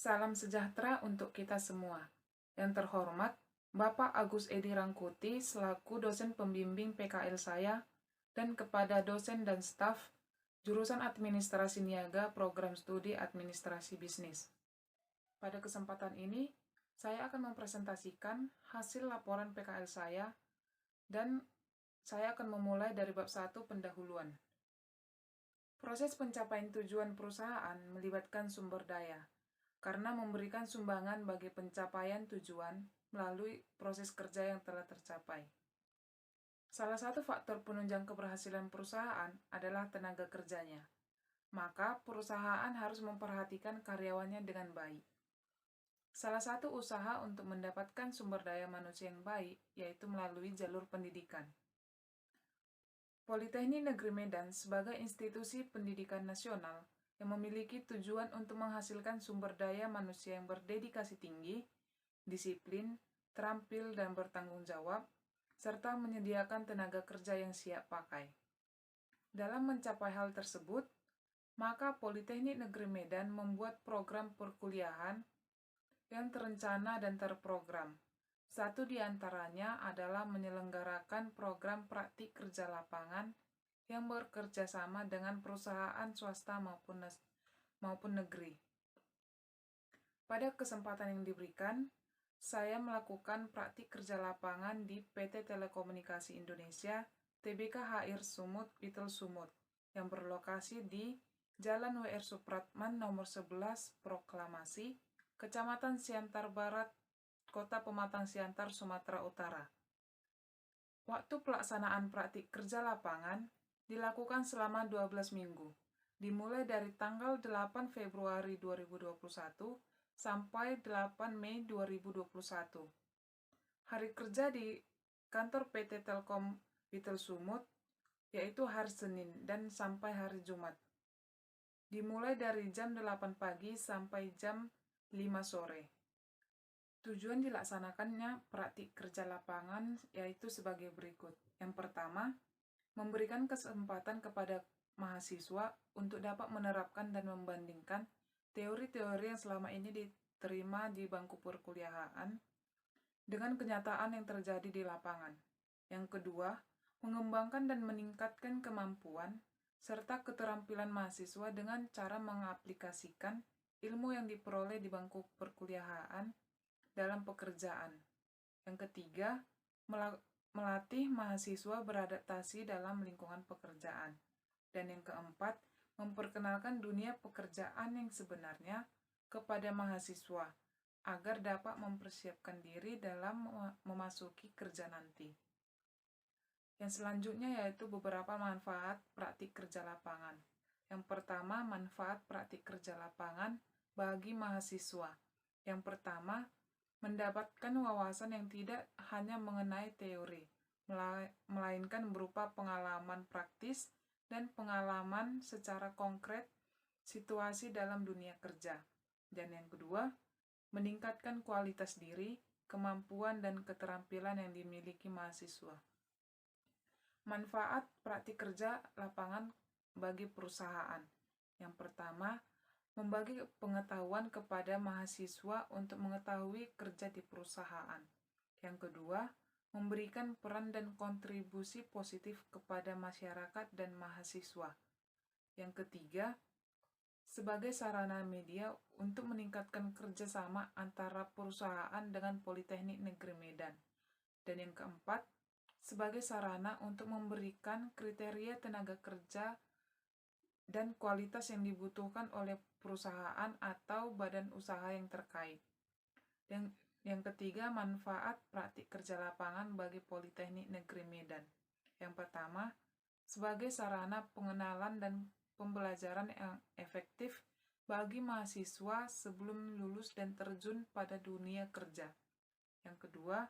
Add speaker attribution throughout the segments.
Speaker 1: Salam sejahtera untuk kita semua. Yang terhormat, Bapak Agus Edi Rangkuti selaku dosen pembimbing PKL saya dan kepada dosen dan staf jurusan Administrasi Niaga Program Studi Administrasi Bisnis. Pada kesempatan ini, saya akan mempresentasikan hasil laporan PKL saya dan saya akan memulai dari bab 1 pendahuluan. Proses pencapaian tujuan perusahaan melibatkan sumber daya, karena memberikan sumbangan bagi pencapaian tujuan melalui proses kerja yang telah tercapai. Salah satu faktor penunjang keberhasilan perusahaan adalah tenaga kerjanya. Maka perusahaan harus memperhatikan karyawannya dengan baik. Salah satu usaha untuk mendapatkan sumber daya manusia yang baik yaitu melalui jalur pendidikan. Politeknik Negeri Medan sebagai institusi pendidikan nasional yang memiliki tujuan untuk menghasilkan sumber daya manusia yang berdedikasi tinggi, disiplin, terampil, dan bertanggung jawab, serta menyediakan tenaga kerja yang siap pakai. Dalam mencapai hal tersebut, maka Politeknik Negeri Medan membuat program perkuliahan yang terencana dan terprogram. Satu di antaranya adalah menyelenggarakan program praktik kerja lapangan yang bekerja sama dengan perusahaan swasta maupun negeri. Pada kesempatan yang diberikan, saya melakukan praktik kerja lapangan di PT Telekomunikasi Indonesia Tbk HR Sumut Pitel Sumut yang berlokasi di Jalan WR Supratman nomor 11 Proklamasi, Kecamatan Siantar Barat, Kota Pematang Siantar, Sumatera Utara. Waktu pelaksanaan praktik kerja lapangan dilakukan selama 12 minggu, dimulai dari tanggal 8 Februari 2021 sampai 8 Mei 2021. Hari kerja di kantor PT Telkom Pitel Sumut yaitu hari Senin dan sampai hari Jumat. Dimulai dari jam 8 pagi sampai jam 5 sore. Tujuan dilaksanakannya praktik kerja lapangan yaitu sebagai berikut. Yang pertama, memberikan kesempatan kepada mahasiswa untuk dapat menerapkan dan membandingkan teori-teori yang selama ini diterima di bangku perkuliahan dengan kenyataan yang terjadi di lapangan. Yang kedua, mengembangkan dan meningkatkan kemampuan serta keterampilan mahasiswa dengan cara mengaplikasikan ilmu yang diperoleh di bangku perkuliahan dalam pekerjaan. Yang ketiga, melatih mahasiswa beradaptasi dalam lingkungan pekerjaan. Dan yang keempat, memperkenalkan dunia pekerjaan yang sebenarnya kepada mahasiswa agar dapat mempersiapkan diri dalam memasuki kerja nanti. Yang selanjutnya yaitu beberapa manfaat praktik kerja lapangan. Yang pertama, manfaat praktik kerja lapangan bagi mahasiswa. Yang pertama, mendapatkan wawasan yang tidak hanya mengenai teori, melainkan berupa pengalaman praktis dan pengalaman secara konkret situasi dalam dunia kerja. Dan yang kedua, meningkatkan kualitas diri, kemampuan, dan keterampilan yang dimiliki mahasiswa. Manfaat praktik kerja lapangan bagi perusahaan. Yang pertama, membagi pengetahuan kepada mahasiswa untuk mengetahui kerja di perusahaan. Yang kedua, memberikan peran dan kontribusi positif kepada masyarakat dan mahasiswa. Yang ketiga, sebagai sarana media untuk meningkatkan kerjasama antara perusahaan dengan Politeknik Negeri Medan. Dan yang keempat, sebagai sarana untuk memberikan kriteria tenaga kerja dan kualitas yang dibutuhkan oleh perusahaan atau badan usaha yang terkait. Yang ketiga, manfaat praktik kerja lapangan bagi Politeknik Negeri Medan. Yang pertama, sebagai sarana pengenalan dan pembelajaran yang efektif bagi mahasiswa sebelum lulus dan terjun pada dunia kerja. Yang kedua,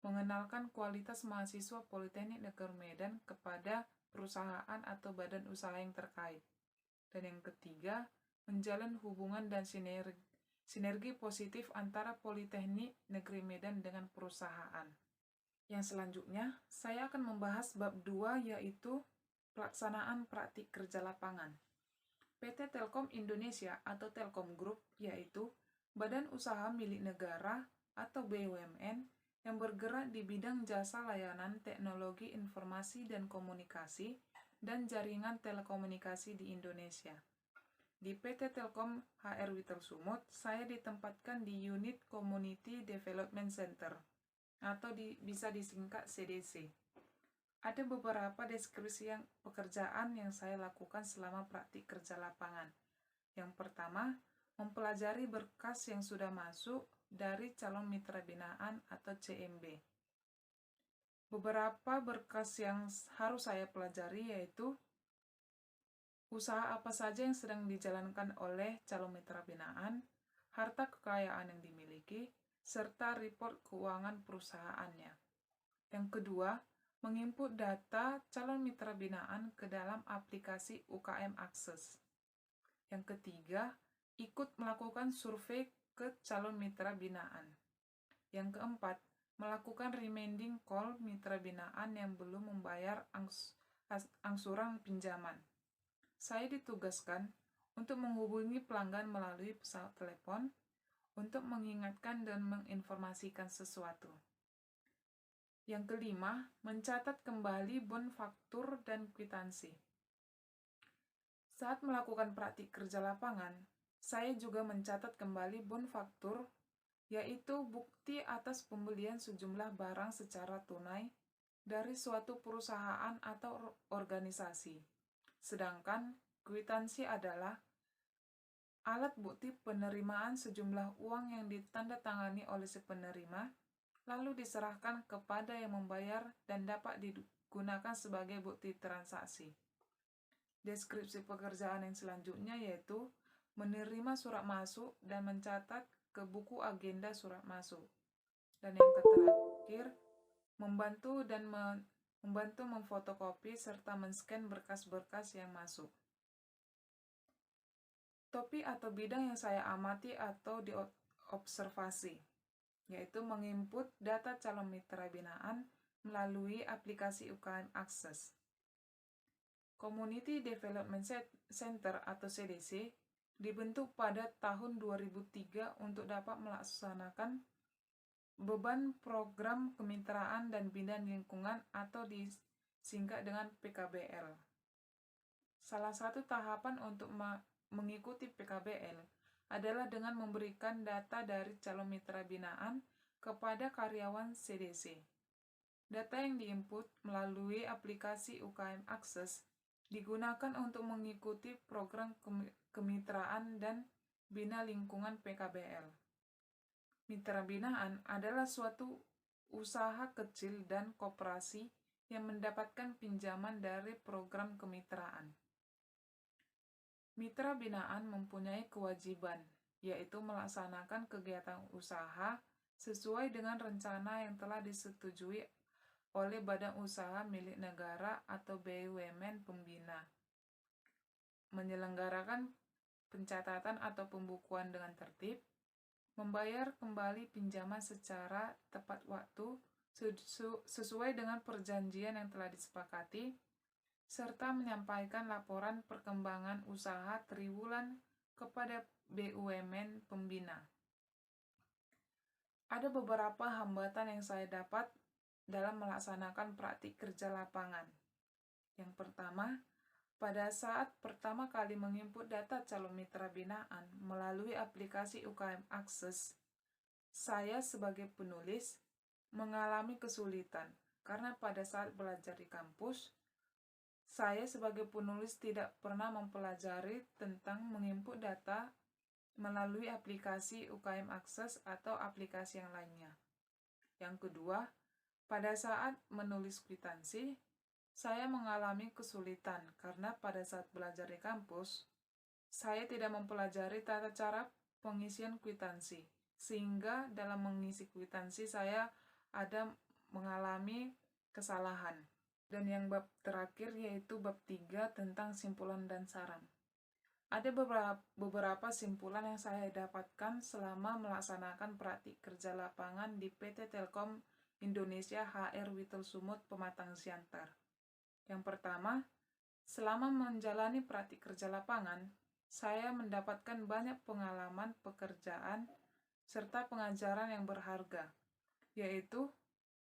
Speaker 1: mengenalkan kualitas mahasiswa Politeknik Negeri Medan kepada perusahaan atau badan usaha yang terkait. Dan yang ketiga, menjalin hubungan dan sinergi positif antara Politeknik Negeri Medan dengan perusahaan. Yang selanjutnya, saya akan membahas bab 2 yaitu pelaksanaan praktik kerja lapangan. PT Telkom Indonesia atau Telkom Group yaitu badan usaha milik negara atau BUMN yang bergerak di bidang jasa layanan teknologi informasi dan komunikasi dan jaringan telekomunikasi di Indonesia. Di PT Telkom HR Witel Sumut, saya ditempatkan di unit Community Development Center atau bisa disingkat CDC. Ada beberapa deskripsi pekerjaan yang saya lakukan selama praktik kerja lapangan. Yang pertama, mempelajari berkas yang sudah masuk dari calon mitra binaan atau CMB. Beberapa berkas yang harus saya pelajari yaitu usaha apa saja yang sedang dijalankan oleh calon mitra binaan, harta kekayaan yang dimiliki, serta report keuangan perusahaannya. Yang kedua, menginput data calon mitra binaan ke dalam aplikasi UKM Akses. Yang ketiga, ikut melakukan survei ke calon mitra binaan. Yang keempat, melakukan reminding call mitra binaan yang belum membayar angsuran pinjaman. Saya ditugaskan untuk menghubungi pelanggan melalui pesawat telepon untuk mengingatkan dan menginformasikan sesuatu. Yang kelima, mencatat kembali bon faktur dan kwitansi. Saat melakukan praktik kerja lapangan, saya juga mencatat kembali bon faktur, yaitu bukti atas pembelian sejumlah barang secara tunai dari suatu perusahaan atau organisasi. Sedangkan kwitansi adalah alat bukti penerimaan sejumlah uang yang ditandatangani oleh si penerima, lalu diserahkan kepada yang membayar dan dapat digunakan sebagai bukti transaksi. Deskripsi pekerjaan yang selanjutnya yaitu menerima surat masuk dan mencatat ke buku agenda surat masuk. Dan yang terakhir, membantu memfotokopi serta men-scan berkas-berkas yang masuk. Topik atau bidang yang saya amati atau diobservasi, yaitu menginput data calon mitra binaan melalui aplikasi UKM Akses. Community Development Center atau CDC dibentuk pada tahun 2003 untuk dapat melaksanakan beban program kemitraan dan bina lingkungan atau disingkat dengan PKBL. Salah satu tahapan untuk mengikuti PKBL adalah dengan memberikan data dari calon mitra binaan kepada karyawan CDC. Data yang diinput melalui aplikasi UKM Akses digunakan untuk mengikuti program kemitraan dan bina lingkungan PKBL. Mitra binaan adalah suatu usaha kecil dan koperasi yang mendapatkan pinjaman dari program kemitraan. Mitra binaan mempunyai kewajiban, yaitu melaksanakan kegiatan usaha sesuai dengan rencana yang telah disetujui oleh badan usaha milik negara atau BUMN pembina, menyelenggarakan pencatatan atau pembukuan dengan tertib, membayar kembali pinjaman secara tepat waktu sesuai dengan perjanjian yang telah disepakati, serta menyampaikan laporan perkembangan usaha triwulan kepada BUMN pembina. Ada beberapa hambatan yang saya dapat dalam melaksanakan praktik kerja lapangan. Yang pertama, pada saat pertama kali menginput data calon mitra binaan melalui aplikasi UKM Akses, saya sebagai penulis mengalami kesulitan karena pada saat belajar di kampus, saya sebagai penulis tidak pernah mempelajari tentang menginput data melalui aplikasi UKM Akses atau aplikasi yang lainnya. Yang kedua, pada saat menulis kwitansi, saya mengalami kesulitan karena pada saat belajar di kampus, saya tidak mempelajari tata cara pengisian kwitansi, sehingga dalam mengisi kwitansi saya ada mengalami kesalahan. Dan yang bab terakhir yaitu bab 3 tentang simpulan dan saran. Ada beberapa simpulan yang saya dapatkan selama melaksanakan praktik kerja lapangan di PT Telkom Indonesia HR Witel Sumut Pematang Siantar. Yang pertama, selama menjalani praktik kerja lapangan, saya mendapatkan banyak pengalaman pekerjaan serta pengajaran yang berharga, yaitu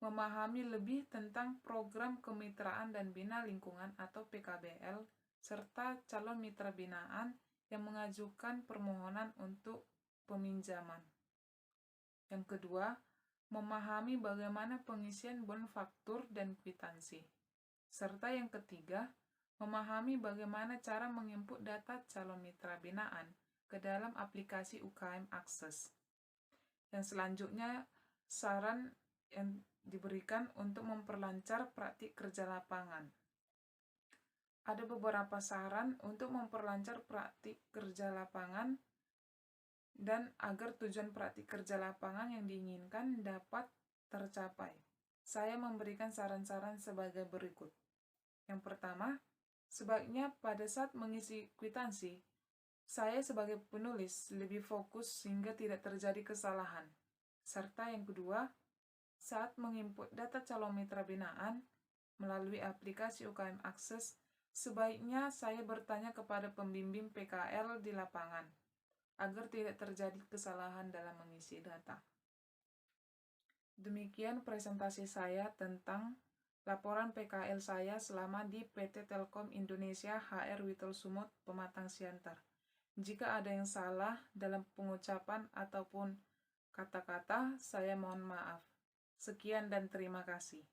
Speaker 1: memahami lebih tentang program kemitraan dan bina lingkungan atau PKBL, serta calon mitra binaan yang mengajukan permohonan untuk peminjaman. Yang kedua, memahami bagaimana pengisian bonfaktur dan kwitansi. Serta yang ketiga, memahami bagaimana cara menginput data calon mitra binaan ke dalam aplikasi UKM Akses. Yang selanjutnya, saran yang diberikan untuk memperlancar praktik kerja lapangan. Ada beberapa saran untuk memperlancar praktik kerja lapangan dan agar tujuan praktik kerja lapangan yang diinginkan dapat tercapai. Saya memberikan saran-saran sebagai berikut. Yang pertama, sebaiknya pada saat mengisi kwitansi, saya sebagai penulis lebih fokus sehingga tidak terjadi kesalahan. Serta yang kedua, saat menginput data calon mitra binaan melalui aplikasi UKM Akses, sebaiknya saya bertanya kepada pembimbing PKL di lapangan, agar tidak terjadi kesalahan dalam mengisi data. Demikian presentasi saya tentang laporan PKL saya selama di PT Telkom Indonesia HR Witul Sumut Pematang Siantar. Jika ada yang salah dalam pengucapan ataupun kata-kata, saya mohon maaf. Sekian dan terima kasih.